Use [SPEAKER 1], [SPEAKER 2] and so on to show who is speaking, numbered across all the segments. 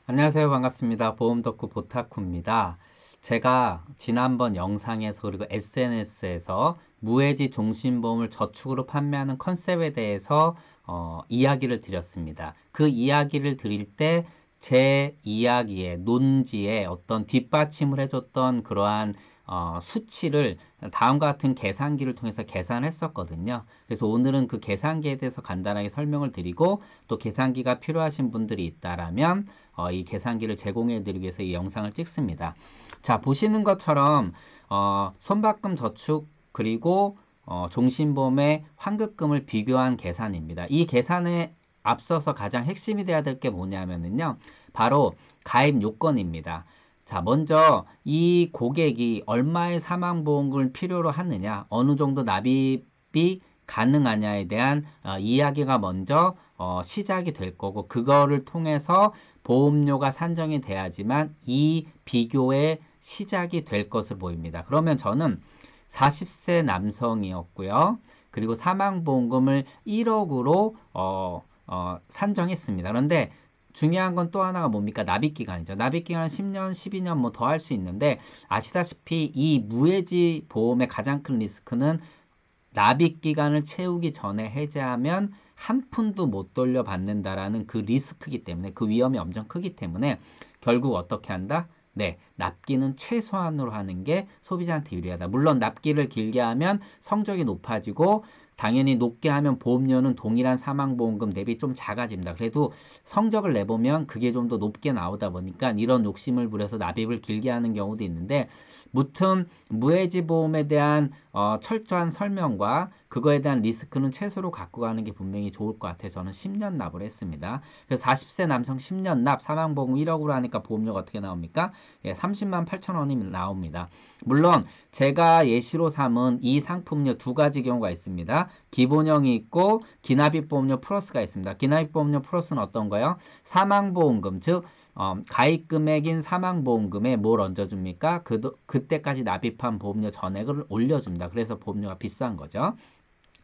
[SPEAKER 1] 안녕하세요. 반갑습니다. 보험 덕후 보타쿠입니다. 제가 지난번 영상에서 그리고 SNS에서 무해지 종신보험을 저축으로 판매하는 컨셉에 대해서 이야기를 드렸습니다. 그 이야기를 드릴 때 제 이야기에 논지에 어떤 뒷받침을 해줬던 그러한 수치를 다음과 같은 계산기를 통해서 계산했었거든요. 그래서 오늘은 그 계산기에 대해서 간단하게 설명을 드리고 또 계산기가 필요하신 분들이 있다라면 이 계산기를 제공해 드리기 위해서 이 영상을 찍습니다. 자, 보시는 것처럼 손바꿈 저축 그리고 종신보험의 환급금을 비교한 계산입니다. 이 계산에 앞서서 가장 핵심이 돼야 될 게 뭐냐면요. 바로 가입 요건입니다. 자, 먼저 이 고객이 얼마의 사망보험금을 필요로 하느냐, 어느 정도 납입이 가능하냐에 대한 이야기가 먼저 시작이 될 거고, 그거를 통해서 보험료가 산정이 돼야지만 이 비교의 시작이 될 것으로 보입니다. 그러면 저는 40세 남성이었고요. 그리고 사망보험금을 1억으로 산정했습니다. 그런데 중요한 건 또 하나가 뭡니까? 납입기간이죠. 납입기간은 10년, 12년 뭐 더 할 수 있는데 아시다시피 이 무해지 보험의 가장 큰 리스크는 납입기간을 채우기 전에 해지하면 한 푼도 못 돌려받는다라는 그 리스크이기 때문에 그 위험이 엄청 크기 때문에 결국 어떻게 한다? 네, 납기는 최소한으로 하는 게 소비자한테 유리하다. 물론 납기를 길게 하면 성적이 높아지고 당연히 높게 하면 보험료는 동일한 사망보험금 대비 좀 작아집니다. 그래도 성적을 내보면 그게 좀 더 높게 나오다 보니까 이런 욕심을 부려서 납입을 길게 하는 경우도 있는데 무튼 무해지 보험에 대한 철저한 설명과 그거에 대한 리스크는 최소로 갖고 가는 게 분명히 좋을 것 같아서 저는 10년 납을 했습니다. 그래서 40세 남성 10년 납 사망보험 1억으로 하니까 보험료가 어떻게 나옵니까? 예, 30만 8천 원이 나옵니다. 물론 제가 예시로 삼은 이 상품료 두 가지 경우가 있습니다. 기본형이 있고 기납입보험료 플러스가 있습니다. 기납입보험료 플러스는 어떤 거요? 사망보험금 즉 가입 금액인 사망보험금에 뭘 얹어줍니까? 그때까지 납입한 보험료 전액을 올려줍니다. 그래서 보험료가 비싼 거죠.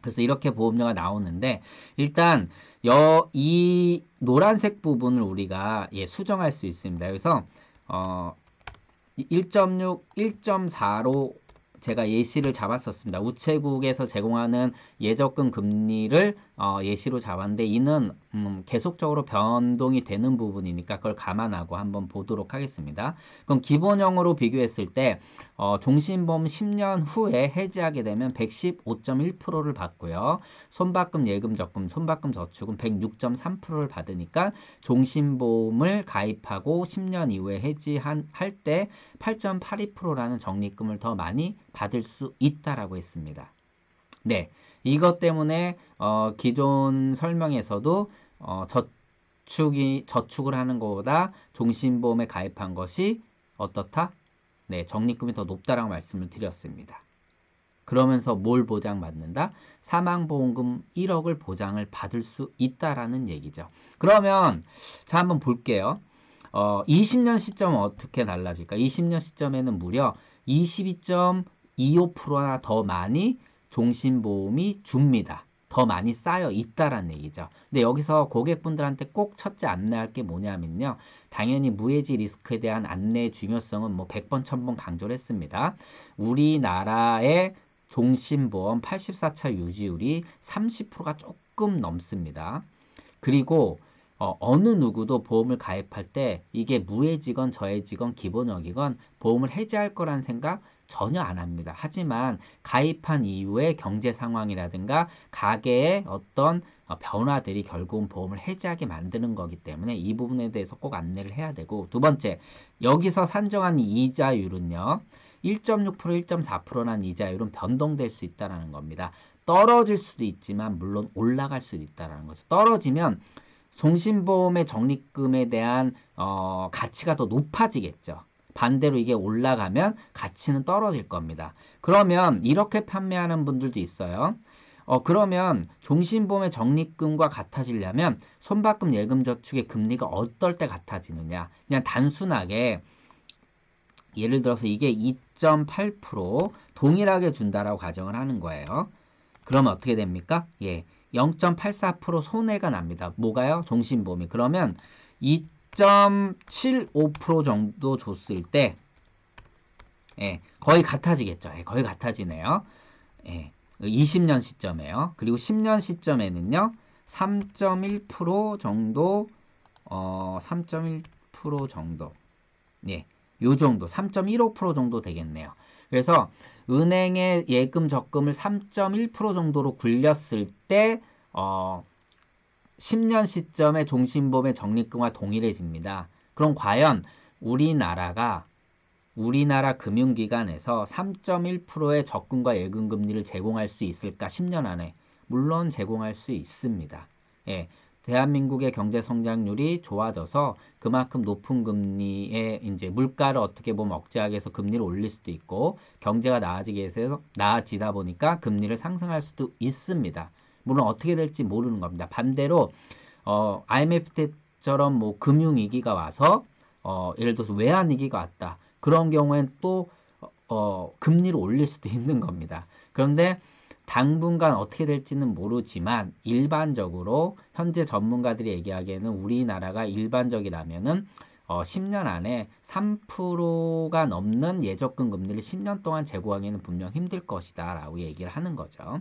[SPEAKER 1] 그래서 이렇게 보험료가 나오는데 일단 이 노란색 부분을 우리가 수정할 수 있습니다. 그래서 1.6, 1.4로 제가 예시를 잡았었습니다. 우체국에서 제공하는 예적금 금리를 예시로 잡았는데 이는 계속적으로 변동이 되는 부분이니까 그걸 감안하고 한번 보도록 하겠습니다. 그럼 기본형으로 비교했을 때 종신보험 10년 후에 해지하게 되면 115.1%를 받고요. 손바꿈 예금 적금, 손바꿈 저축은 106.3%를 받으니까 종신보험을 가입하고 10년 이후에 해지할 때 8.82%라는 적립금을 더 많이 받을 수 있다라고 했습니다. 네, 이것 때문에 기존 설명에서도 저축을 하는 것보다 종신보험에 가입한 것이 어떻다? 네, 적립금이 더 높다라고 말씀을 드렸습니다. 그러면서 뭘 보장받는다? 사망보험금 1억을 보장을 받을 수 있다라는 얘기죠. 그러면 자 한번 볼게요. 20년 시점은 어떻게 달라질까? 20년 시점에는 무려 22.25%나 더 많이 종신보험이 줍니다. 더 많이 쌓여 있다라는 얘기죠. 근데 여기서 고객분들한테 꼭 첫째 안내할 게 뭐냐면요. 당연히 무해지 리스크에 대한 안내의 중요성은 뭐 100번, 1000번 강조를 했습니다. 우리나라의 종신보험 84차 유지율이 30%가 조금 넘습니다. 그리고 어느 누구도 보험을 가입할 때 이게 무해지건 저해지건 기본형이건 보험을 해지할 거란 생각 전혀 안 합니다. 하지만 가입한 이후의 경제 상황이라든가 가계의 어떤 변화들이 결국은 보험을 해지하게 만드는 거기 때문에 이 부분에 대해서 꼭 안내를 해야 되고 두 번째, 여기서 산정한 이자율은요. 1.6%, 1.4%라는 이자율은 변동될 수 있다는 겁니다. 떨어질 수도 있지만 물론 올라갈 수도 있다는 거죠. 떨어지면 종신보험의 적립금에 대한 가치가 더 높아지겠죠. 반대로 이게 올라가면 가치는 떨어질 겁니다. 그러면 이렇게 판매하는 분들도 있어요. 그러면 종신보험의 적립금과 같아지려면 손바꿈 예금저축의 금리가 어떨 때 같아지느냐. 그냥 단순하게 예를 들어서 이게 2.8% 동일하게 준다라고 가정을 하는 거예요. 그러면 어떻게 됩니까? 예. 0.84% 손해가 납니다. 뭐가요? 종신보험이. 그러면 2.75% 정도 줬을 때 거의 같아지겠죠. 거의 같아지네요. 20년 시점에요. 그리고 10년 시점에는요. 3.1% 정도 3.1% 정도. 요 정도 3.15% 정도 되겠네요. 그래서 은행의 예금 적금을 3.1% 정도로 굴렸을 때 10년 시점의 종신보험의 적립금과 동일해집니다. 그럼 과연 우리나라 금융기관에서 3.1%의 적금과 예금 금리를 제공할 수 있을까? 10년 안에. 물론 제공할 수 있습니다. 대한민국의 경제 성장률이 좋아져서 그만큼 높은 금리에 이제 물가를 어떻게 보면 억제하기 위해서 금리를 올릴 수도 있고 경제가 나아지기 위해서 나아지다 보니까 금리를 상승할 수도 있습니다. 물론 어떻게 될지 모르는 겁니다. 반대로 IMF 때처럼 뭐 금융위기가 와서 예를 들어서 외환위기가 왔다. 그런 경우엔 또 금리를 올릴 수도 있는 겁니다. 그런데 당분간 어떻게 될지는 모르지만 일반적으로 현재 전문가들이 얘기하기에는 우리나라가 일반적이라면은 10년 안에 3%가 넘는 예적금 금리를 10년 동안 제고하기는 분명 힘들 것이다 라고 얘기를 하는 거죠.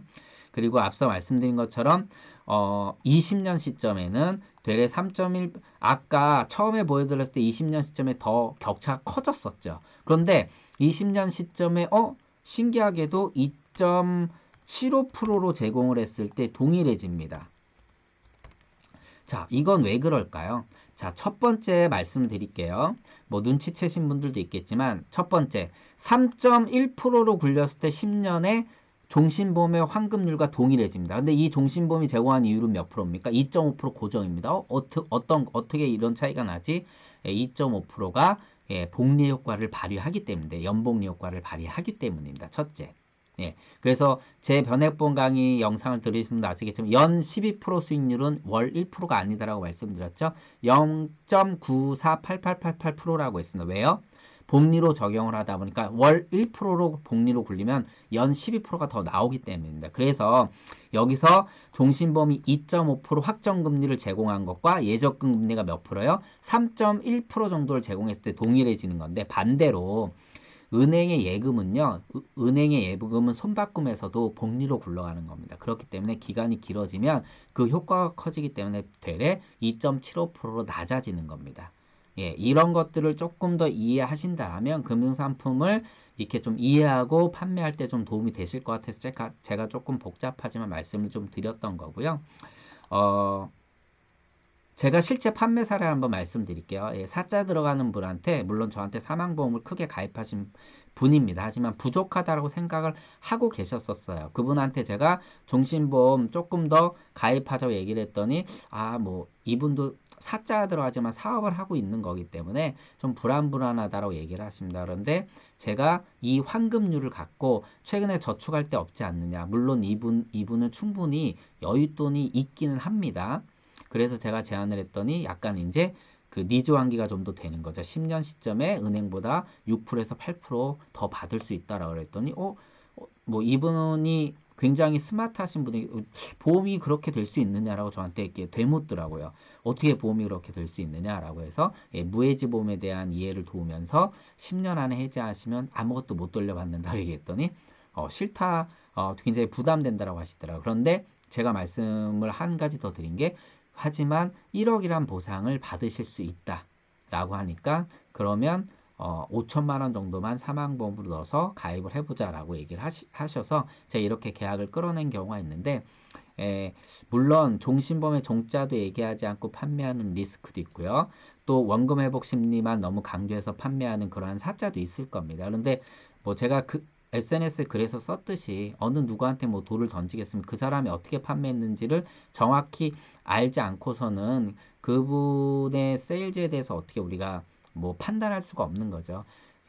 [SPEAKER 1] 그리고 앞서 말씀드린 것처럼 20년 시점에는 되레 3.1 아까 처음에 보여드렸을 때 20년 시점에 더 격차가 커졌었죠. 그런데 20년 시점에 신기하게도 2.75%로 제공을 했을 때 동일해집니다. 자, 이건 왜 그럴까요? 자, 첫 번째 말씀을 드릴게요. 뭐 눈치채신 분들도 있겠지만 첫 번째 3.1%로 굴렸을 때 10년에 종신보험의 환급률과 동일해집니다. 근데 이 종신보험이 제공한 이율은 몇 프로입니까? 2.5% 고정입니다. 어떻게 이런 차이가 나지? 2.5%가 복리 효과를 발휘하기 때문에 연복리 효과를 발휘하기 때문입니다. 첫째. 그래서 제 변액보험 강의 영상을 들으시면 아시겠지만 연 12% 수익률은 월 1%가 아니다라고 말씀드렸죠. 0.948888%라고 했습니다. 왜요? 복리로 적용을 하다 보니까 월 1%로 복리로 굴리면 연 12%가 더 나오기 때문입니다. 그래서 여기서 종신보험이 2.5% 확정금리를 제공한 것과 예적금 금리가 몇 프로요? 3.1% 정도를 제공했을 때 동일해지는 건데 반대로 은행의 예금은요. 은행의 예금은 손바꿈에서도 복리로 굴러가는 겁니다. 그렇기 때문에 기간이 길어지면 그 효과가 커지기 때문에 되레 2.75%로 낮아지는 겁니다. 이런 것들을 조금 더 이해하신다면 금융상품을 이렇게 좀 이해하고 판매할 때 좀 도움이 되실 것 같아서 제가 조금 복잡하지만 말씀을 좀 드렸던 거고요. 제가 실제 판매 사례를 한번 말씀드릴게요. 사자 들어가는 분한테 물론 저한테 사망보험을 크게 가입하신 분입니다. 하지만 부족하다고 생각을 하고 계셨었어요. 그분한테 제가 종신보험 조금 더 가입하자고 얘기를 했더니 뭐 이분도 사자가 들어가지만 사업을 하고 있는 거기 때문에 좀 불안하다라고 얘기를 하십니다. 그런데 제가 이 환급률을 갖고 최근에 저축할 데 없지 않느냐. 물론 이분은 충분히 여윳돈이 있기는 합니다. 그래서 제가 제안을 했더니 약간 이제 그 니즈 환기가 좀 더 되는 거죠. 10년 시점에 은행보다 6%에서 8%더 받을 수 있다라고 그랬더니 뭐 이분이 굉장히 스마트하신 분이 보험이 그렇게 될 수 있느냐라고 저한테 이렇게 되묻더라고요. 어떻게 보험이 그렇게 될 수 있느냐라고 해서 무해지 보험에 대한 이해를 도우면서 10년 안에 해지하시면 아무것도 못 돌려받는다고 얘기했더니 싫다, 굉장히 부담된다라고 하시더라고요. 그런데 제가 말씀을 한 가지 더 드린 게 하지만 1억이란 보상을 받으실 수 있다라고 하니까 그러면 5천만 원 정도만 사망보험으로 넣어서 가입을 해보자라고 얘기를 하셔서 제가 이렇게 계약을 끌어낸 경우가 있는데 물론 종신보험의 종자도 얘기하지 않고 판매하는 리스크도 있고요. 또 원금 회복 심리만 너무 강조해서 판매하는 그러한 사자도 있을 겁니다. 그런데 뭐 제가 SNS에 그래서 썼듯이 어느 누구한테 뭐 돌을 던지겠으면 그 사람이 어떻게 판매했는지를 정확히 알지 않고서는 그분의 세일즈에 대해서 어떻게 우리가 뭐 판단할 수가 없는 거죠.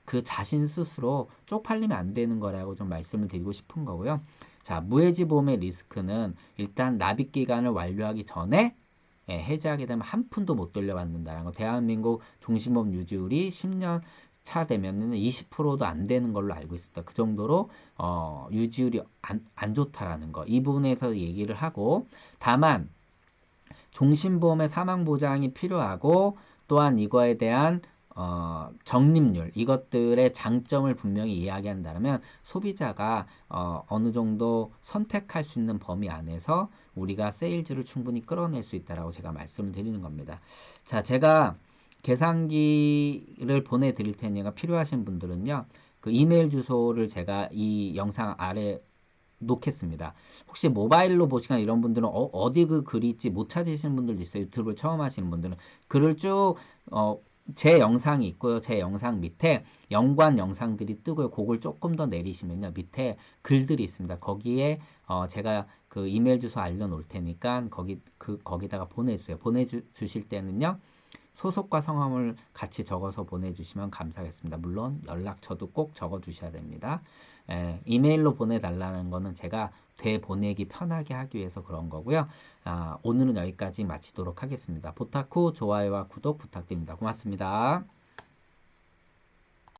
[SPEAKER 1] 그 자신 스스로 쪽팔리면 안 되는 거라고 좀 말씀을 드리고 싶은 거고요. 자, 무해지 보험의 리스크는 일단 납입 기간을 완료하기 전에 해지하게 되면 한 푼도 못 돌려받는다는 거. 대한민국 종신보험 유지율이 10년 차 되면은 20%도 안 되는 걸로 알고 있습니다. 그 정도로 유지율이 안 좋다라는 거. 이 부분에서 얘기를 하고 다만 종신보험의 사망보장이 필요하고 또한 이거에 대한 적립률, 이것들의 장점을 분명히 이야기한다면 소비자가 어느 정도 선택할 수 있는 범위 안에서 우리가 세일즈를 충분히 끌어낼 수 있다라고 제가 말씀을 드리는 겁니다. 자, 제가 계산기를 보내드릴 테니까 필요하신 분들은요, 그 이메일 주소를 제가 이 영상 아래 놓겠습니다. 혹시 모바일로 보시거나 이런 분들은 어디 그 글이 있지 못 찾으시는 분들도 있어요. 유튜브를 처음 하시는 분들은 글을 쭉 제 영상이 있고요. 제 영상 밑에 연관 영상들이 뜨고요. 그걸 조금 더 내리시면요. 밑에 글들이 있습니다. 거기에 제가 그 이메일 주소 알려놓을 테니까 거기다가 보내주세요. 보내주실 때는요. 소속과 성함을 같이 적어서 보내주시면 감사하겠습니다. 물론 연락처도 꼭 적어주셔야 됩니다. 이메일로 보내달라는 거는 제가 되보내기 편하게 하기 위해서 그런 거고요. 오늘은 여기까지 마치도록 하겠습니다. 부탁 후 좋아요와 구독 부탁드립니다. 고맙습니다.